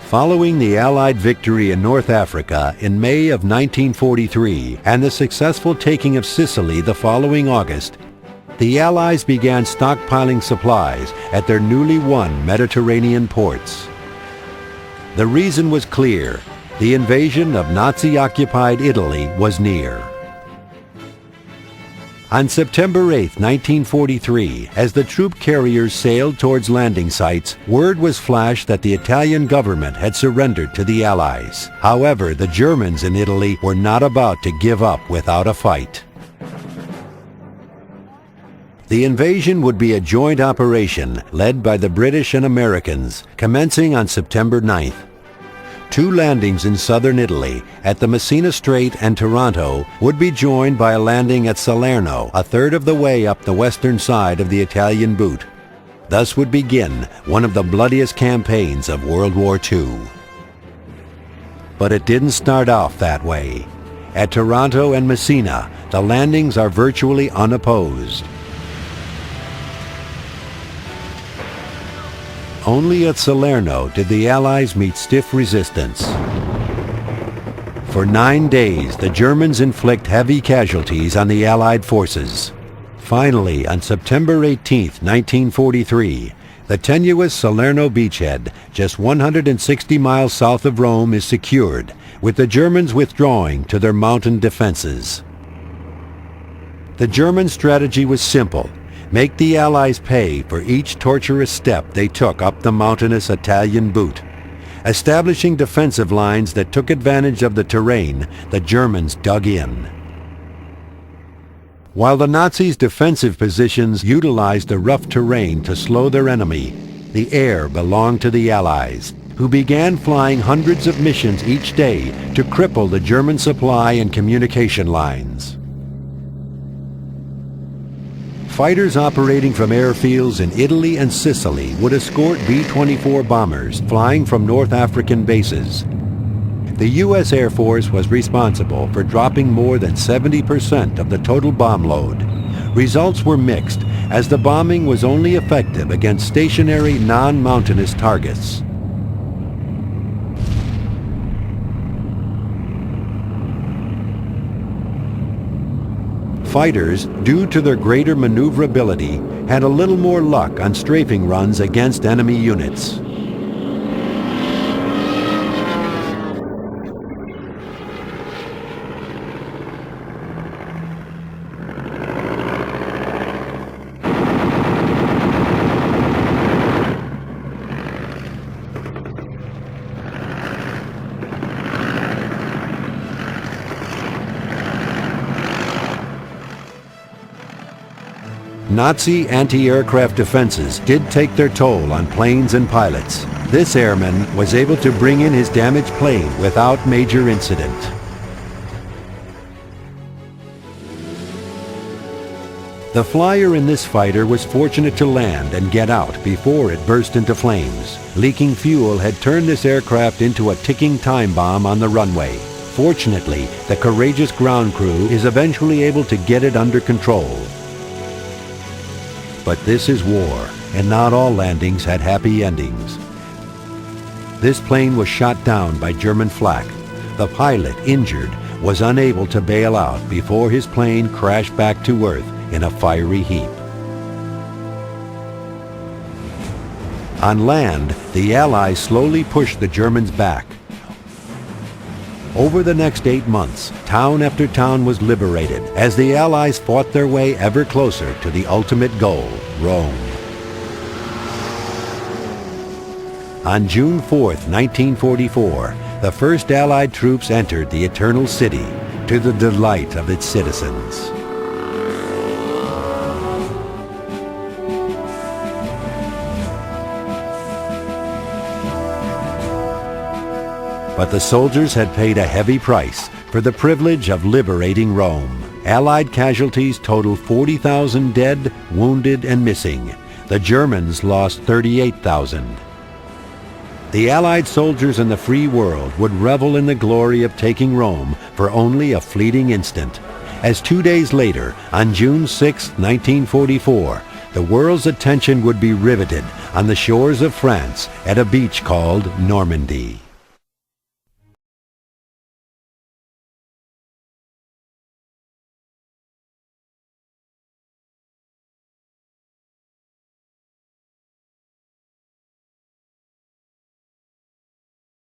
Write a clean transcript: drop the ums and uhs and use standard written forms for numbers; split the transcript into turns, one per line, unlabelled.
Following the Allied victory in North Africa in May of 1943 and the successful taking of Sicily the following August, the Allies began stockpiling supplies at their newly won Mediterranean ports. The reason was clear: the invasion of Nazi-occupied Italy was near. On September 8, 1943, as the troop carriers sailed towards landing sites, word was flashed that the Italian government had surrendered to the Allies. However, the Germans in Italy were not about to give up without a fight. The invasion would be a joint operation led by the British and Americans, commencing on September 9th. 2 landings in southern Italy, at the Messina Strait and Taranto, would be joined by a landing at Salerno, a third of the way up the western side of the Italian boot. Thus would begin one of the bloodiest campaigns of World War II. But it didn't start off that way. At Taranto and Messina, the landings are virtually unopposed. Only at Salerno did the Allies meet stiff resistance. For 9 days, the Germans inflict heavy casualties on the Allied forces. Finally, on September 18, 1943, the tenuous Salerno beachhead, just 160 miles south of Rome, is secured, with the Germans withdrawing to their mountain defenses. The German strategy was simple: make the Allies pay for each torturous step they took up the mountainous Italian boot. Establishing defensive lines that took advantage of the terrain, the Germans dug in. While the Nazis' defensive positions utilized the rough terrain to slow their enemy, the air belonged to the Allies, who began flying hundreds of missions each day to cripple the German supply and communication lines. Fighters operating from airfields in Italy and Sicily would escort B-24 bombers flying from North African bases. The U.S. Air Force was responsible for dropping more than 70% of the total bomb load. Results were mixed, as the bombing was only effective against stationary, non-mountainous targets. Fighters, due to their greater maneuverability, had a little more luck on strafing runs against enemy units. Nazi anti-aircraft defenses did take their toll on planes and pilots. This airman was able to bring in his damaged plane without major incident. The flyer in this fighter was fortunate to land and get out before it burst into flames. Leaking fuel had turned this aircraft into a ticking time bomb on the runway. Fortunately, the courageous ground crew is eventually able to get it under control. But this is war, and not all landings had happy endings. This plane was shot down by German flak. The pilot, injured, was unable to bail out before his plane crashed back to Earth in a fiery heap. On land, the Allies slowly pushed the Germans back. Over the next 8 months, town after town was liberated as the Allies fought their way ever closer to the ultimate goal, Rome. On June 4, 1944, the first Allied troops entered the Eternal City, to the delight of its citizens. But the soldiers had paid a heavy price for the privilege of liberating Rome. Allied casualties totaled 40,000 dead, wounded, and missing. The Germans lost 38,000. The Allied soldiers in the free world would revel in the glory of taking Rome for only a fleeting instant, as 2 days later, on June 6, 1944, the world's attention would be riveted on the shores of France at a beach called Normandy.